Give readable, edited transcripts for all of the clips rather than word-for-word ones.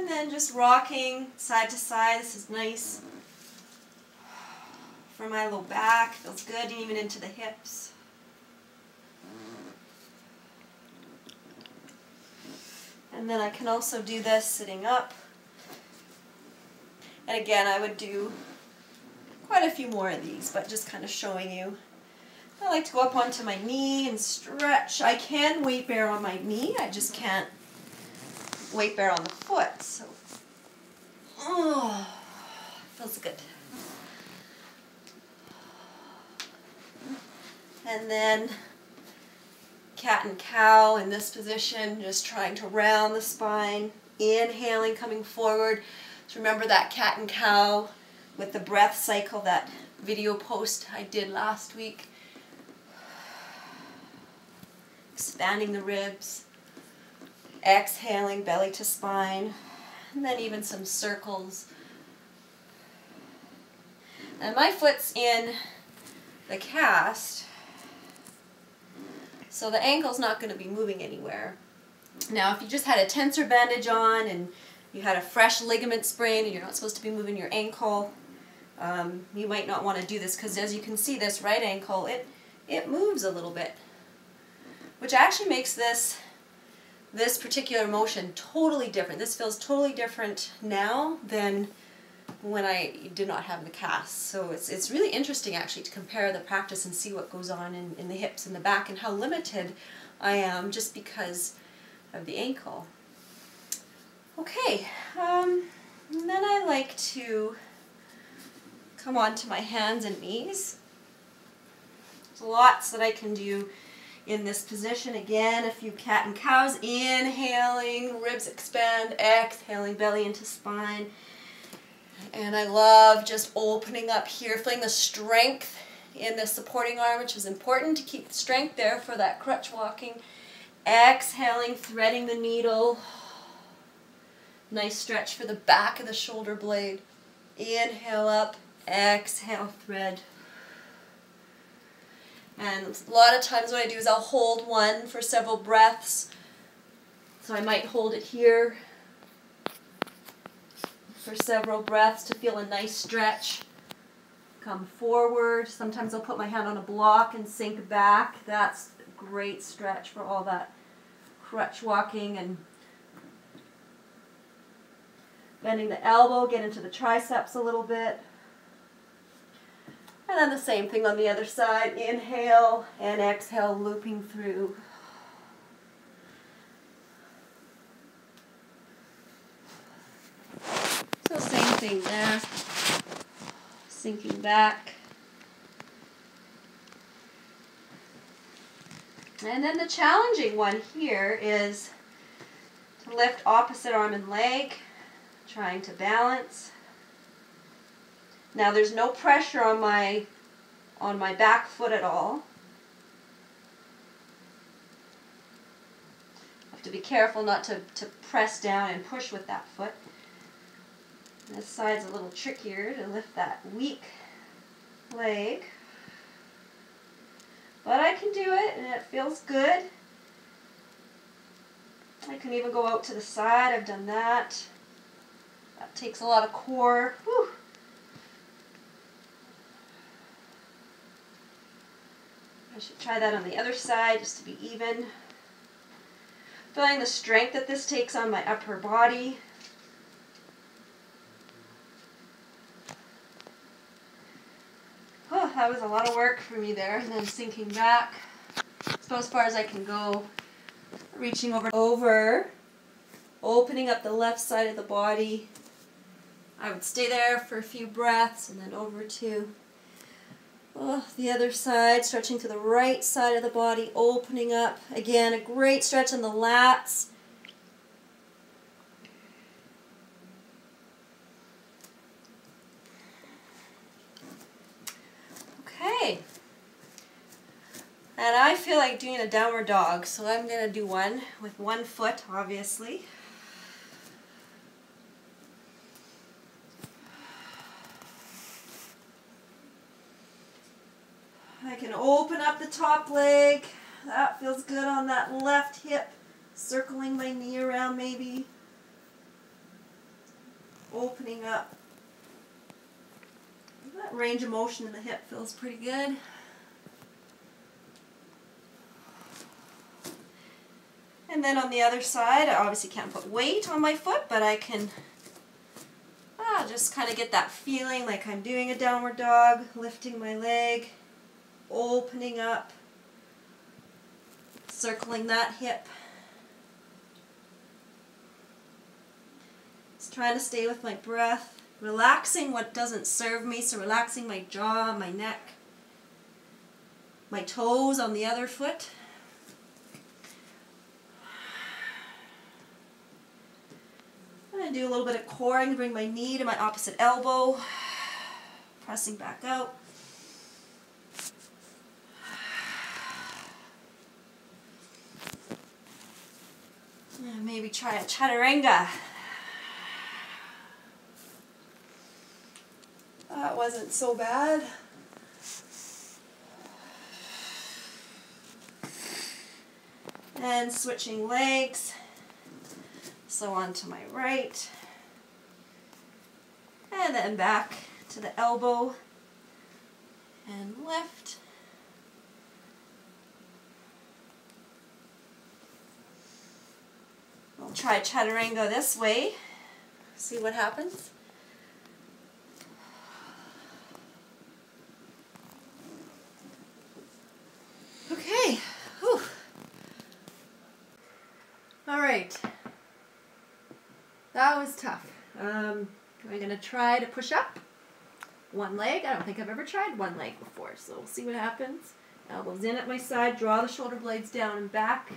And then just rocking side to side. This is nice for my low back. Feels good, even into the hips. And then I can also do this sitting up. And again, I would do quite a few more of these, but just kind of showing you. I like to go up onto my knee and stretch. I can weight bear on my knee, I just can't weight bear on the foot. So, oh, feels good. And then cat and cow in this position, just trying to round the spine, inhaling, coming forward. So remember that cat and cow with the breath cycle, that video post I did last week. Expanding the ribs, exhaling, belly to spine, and then even some circles. And my foot's in the cast, so the ankle's not going to be moving anywhere. Now, if you just had a tensor bandage on and you had a fresh ligament sprain and you're not supposed to be moving your ankle, you might not want to do this, because as you can see, this right ankle, it moves a little bit, which actually makes this particular motion totally different. This feels totally different now than when I did not have the cast. So it's really interesting actually to compare the practice and see what goes on in the hips and the back, and how limited I am just because of the ankle. Okay, and then I like to come on to my hands and knees. There's lots that I can do in this position. Again, a few cat and cows, inhaling, ribs expand, exhaling, belly into spine. And I love just opening up here, feeling the strength in the supporting arm, which is important to keep the strength there for that crutch walking. Exhaling, threading the needle. Nice stretch for the back of the shoulder blade. Inhale up, exhale, thread. And a lot of times what I do is I'll hold one for several breaths. So I might hold it here for several breaths to feel a nice stretch. Come forward. Sometimes I'll put my hand on a block and sink back. That's a great stretch for all that crutch walking and bending the elbow, get into the triceps a little bit. And then the same thing on the other side. Inhale and exhale, looping through. So same thing there. Sinking back. And then the challenging one here is to lift opposite arm and leg, trying to balance. Now there's no pressure on my back foot at all. I have to be careful not to press down and push with that foot. This side's a little trickier to lift that weak leg. But I can do it, and it feels good. I can even go out to the side. I've done that. That takes a lot of core. Whew. I should try that on the other side just to be even. Feeling the strength that this takes on my upper body. Oh, that was a lot of work for me there. And then sinking back. That's about as far as I can go. Reaching over, opening up the left side of the body. I would stay there for a few breaths and then over to the other side, stretching to the right side of the body, opening up. Again, a great stretch on the lats. Okay. And I feel like doing a downward dog, so I'm going to do one with one foot, obviously. I can open up the top leg. That feels good on that left hip. Circling my knee around maybe. opening up. That range of motion in the hip feels pretty good. And then on the other side, I obviously can't put weight on my foot, but I can just kind of get that feeling like I'm doing a downward dog, lifting my leg, opening up, circling that hip. Just trying to stay with my breath, relaxing what doesn't serve me, so relaxing my jaw, my neck, my toes on the other foot. I'm going to do a little bit of coring, bring my knee to my opposite elbow, pressing back out. And maybe try a chaturanga. That wasn't so bad. And switching legs. So on to my right, and then back to the elbow, and lift. I'll try chaturanga this way, see what happens. Okay, whew. All right. That was tough. I'm going to try to push up one leg. I don't think I've ever tried one leg before, so we'll see what happens. Elbows in at my side, draw the shoulder blades down and back.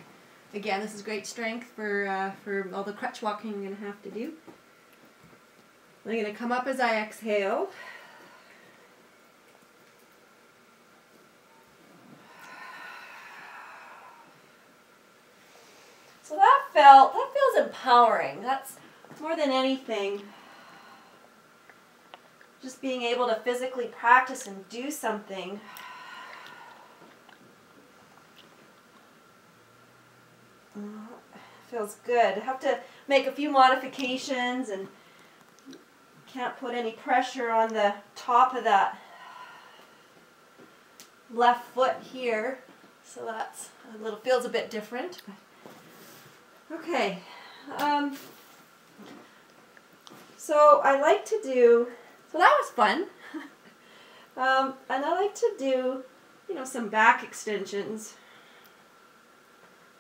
Again, this is great strength for all the crutch walking I'm going to have to do. I'm going to come up as I exhale. So that feels empowering. That's more than anything, just being able to physically practice and do something. Feels good. I have to make a few modifications and can't put any pressure on the top of that left foot here, so that's feels a bit different. Okay. So I like to do, so that was fun, and I like to do, some back extensions.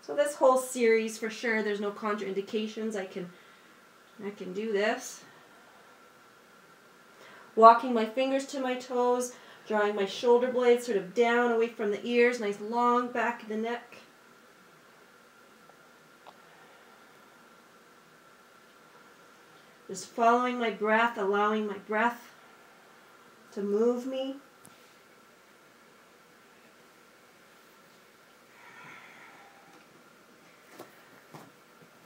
So this whole series, for sure, there's no contraindications. I can do this. Walking my fingers to my toes, drawing my shoulder blades sort of down away from the ears, nice long back of the neck. Just following my breath, allowing my breath to move me.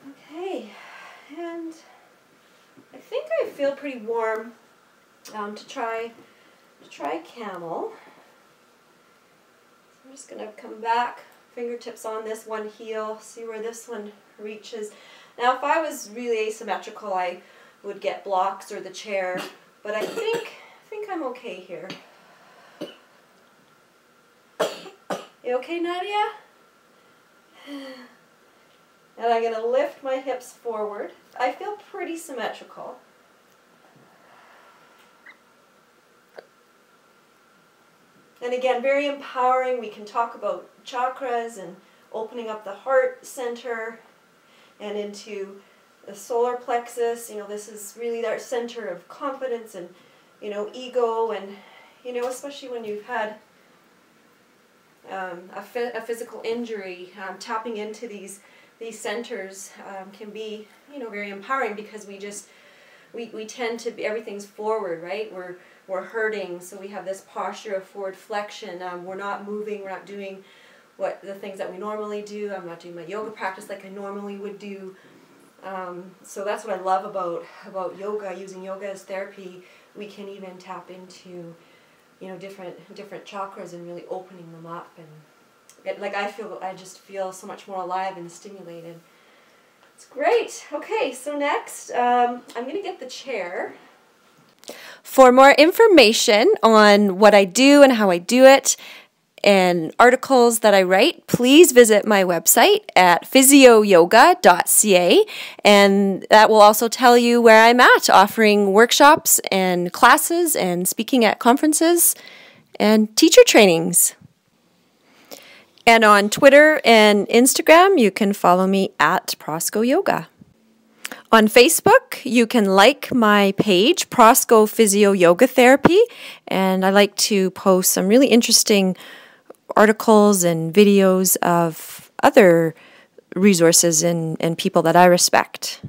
Okay, and I think I feel pretty warm to try camel. So I'm just going to come back, fingertips on this one heel, see where this one reaches. Now, if I was really asymmetrical, I would get blocks or the chair, but I think I'm okay here. You okay, Nadia? And I'm going to lift my hips forward. I feel pretty symmetrical. And again, very empowering. We can talk about chakras and opening up the heart center and into the solar plexus. This is really our center of confidence and, ego, and, especially when you've had a physical injury, tapping into these centers can be, very empowering, because we tend to be, everything's forward, right? We're hurting, so we have this posture of forward flexion. We're not moving, we're not doing the things that we normally do. I'm not doing my yoga practice like I normally would do. So that's what I love about yoga, using yoga as therapy. We can even tap into, different chakras and really opening them up, and I just feel so much more alive and stimulated. That's great. Okay, so next I'm going to get the chair. For more information on what I do and how I do it and articles that I write, please visit my website at PhysioYoga.ca, and that will also tell you where I'm at, offering workshops and classes and speaking at conferences and teacher trainings. And on Twitter and Instagram, you can follow me at ProscoYoga. On Facebook, you can like my page, Prosco Physio Yoga Therapy, and I like to post some really interesting articles and videos of other resources and people that I respect.